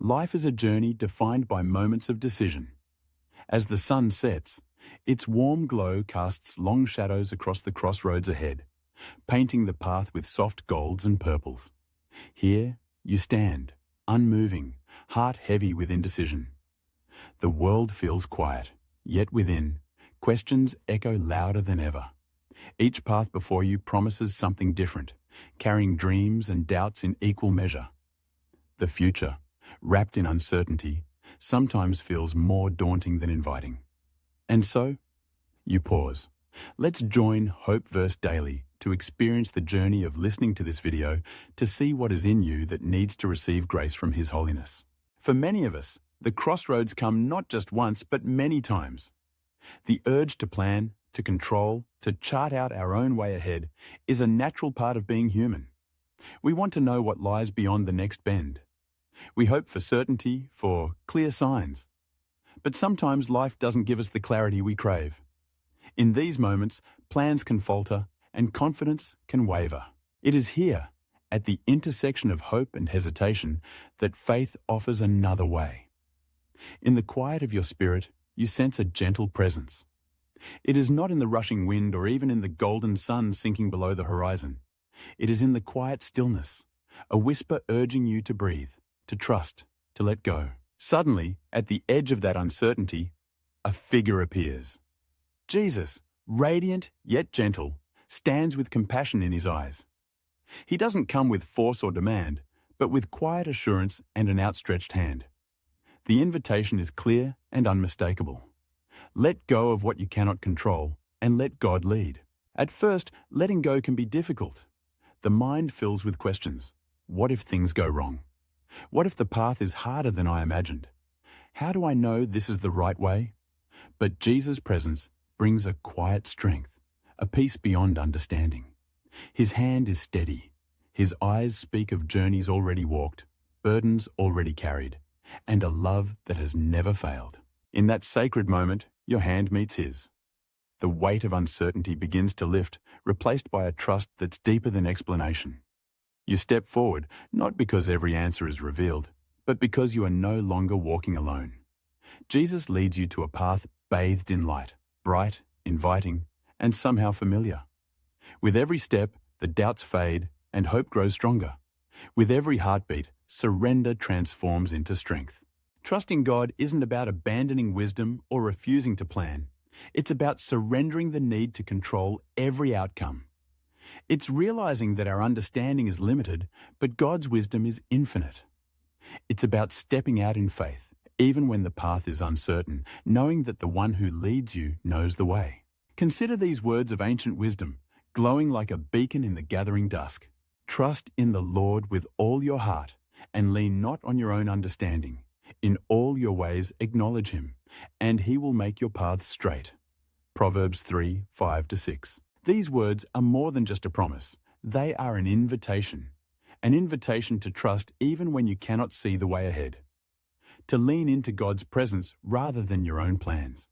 Life is a journey defined by moments of decision. As the sun sets, its warm glow casts long shadows across the crossroads ahead, painting the path with soft golds and purples. Here you stand, unmoving, heart heavy with indecision. The world feels quiet, yet within, questions echo louder than ever. Each path before you promises something different, carrying dreams and doubts in equal measure. The future, wrapped in uncertainty, sometimes feels more daunting than inviting. And so, you pause. Let's join Hopeverse Daily to experience the journey of listening to this video to see what is in you that needs to receive grace from His holiness. For many of us, the crossroads come not just once, but many times. The urge to plan, to control, to chart out our own way ahead is a natural part of being human. We want to know what lies beyond the next bend. We hope for certainty, for clear signs. But sometimes life doesn't give us the clarity we crave. In these moments, plans can falter and confidence can waver. It is here, at the intersection of hope and hesitation, that faith offers another way. In the quiet of your spirit, you sense a gentle presence. It is not in the rushing wind or even in the golden sun sinking below the horizon. It is in the quiet stillness, a whisper urging you to breathe, to trust, to let go. Suddenly, at the edge of that uncertainty, a figure appears. Jesus, radiant yet gentle, stands with compassion in his eyes. He doesn't come with force or demand, but with quiet assurance and an outstretched hand. The invitation is clear and unmistakable. Let go of what you cannot control and let God lead. At first, letting go can be difficult. The mind fills with questions. What if things go wrong? What if the path is harder than I imagined? How do I know this is the right way? But Jesus' presence brings a quiet strength, a peace beyond understanding. His hand is steady. His eyes speak of journeys already walked, burdens already carried, and a love that has never failed. In that sacred moment, your hand meets his. The weight of uncertainty begins to lift, replaced by a trust that's deeper than explanation. You step forward, not because every answer is revealed, but because you are no longer walking alone. Jesus leads you to a path bathed in light, bright, inviting, and somehow familiar. With every step, the doubts fade and hope grows stronger. With every heartbeat, surrender transforms into strength. Trusting God isn't about abandoning wisdom or refusing to plan. It's about surrendering the need to control every outcome. It's realizing that our understanding is limited, but God's wisdom is infinite. It's about stepping out in faith, even when the path is uncertain, knowing that the one who leads you knows the way. Consider these words of ancient wisdom, glowing like a beacon in the gathering dusk. Trust in the Lord with all your heart, and lean not on your own understanding. In all your ways acknowledge him, and he will make your paths straight. Proverbs 3:5-6. These words are more than just a promise. They are an invitation to trust even when you cannot see the way ahead. To lean into God's presence rather than your own plans.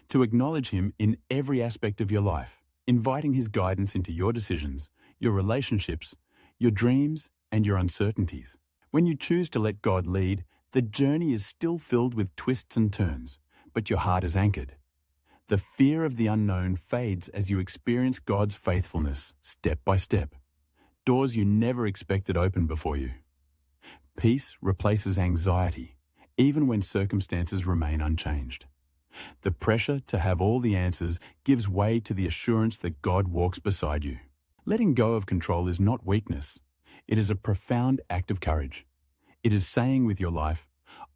To acknowledge him in every aspect of your life, inviting his guidance into your decisions, your relationships, your dreams, and your uncertainties. When you choose to let God lead, the journey is still filled with twists and turns, but your heart is anchored. The fear of the unknown fades as you experience God's faithfulness step by step. Doors you never expected open before you. Peace replaces anxiety, even when circumstances remain unchanged. The pressure to have all the answers gives way to the assurance that God walks beside you. Letting go of control is not weakness. It is a profound act of courage. It is saying with your life,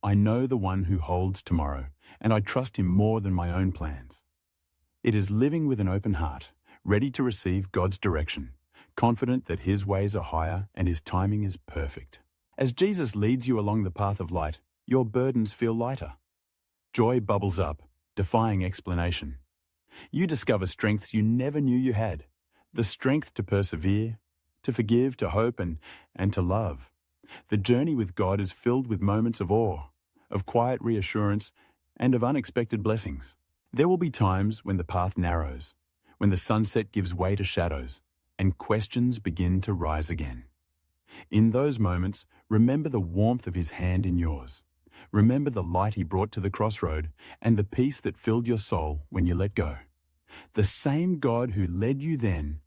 I know the one who holds tomorrow, and I trust him more than my own plans. It is living with an open heart, ready to receive God's direction, confident that his ways are higher and his timing is perfect. As Jesus leads you along the path of light, your burdens feel lighter. Joy bubbles up, defying explanation. You discover strengths you never knew you had, the strength to persevere, to forgive, to hope, and to love. The journey with God is filled with moments of awe, of quiet reassurance, and of unexpected blessings. There will be times when the path narrows, when the sunset gives way to shadows, and questions begin to rise again. In those moments, remember the warmth of his hand in yours. Remember the light he brought to the crossroad and the peace that filled your soul when you let go. The same God who led you then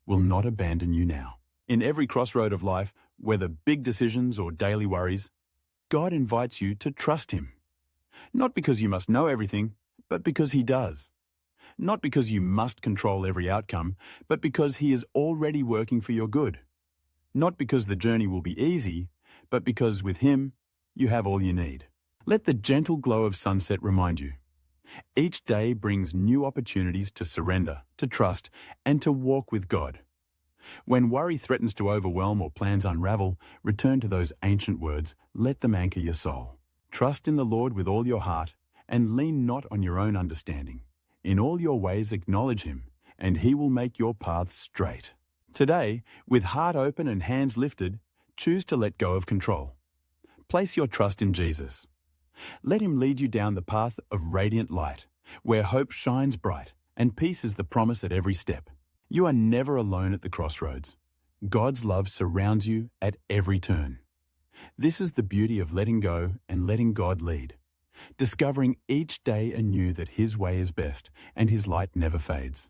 will not abandon you now. In every crossroad of life, whether big decisions or daily worries, God invites you to trust him. Not because you must know everything, but because he does. Not because you must control every outcome, but because he is already working for your good. Not because the journey will be easy, but because with him, you have all you need. Let the gentle glow of sunset remind you. Each day brings new opportunities to surrender, to trust, and to walk with God. When worry threatens to overwhelm or plans unravel, return to those ancient words, let them anchor your soul. Trust in the Lord with all your heart, and lean not on your own understanding. In all your ways acknowledge him, and he will make your paths straight. Today, with heart open and hands lifted, choose to let go of control. Place your trust in Jesus. Let him lead you down the path of radiant light, where hope shines bright and peace is the promise at every step. You are never alone at the crossroads. God's love surrounds you at every turn. This is the beauty of letting go and letting God lead, discovering each day anew that his way is best and his light never fades.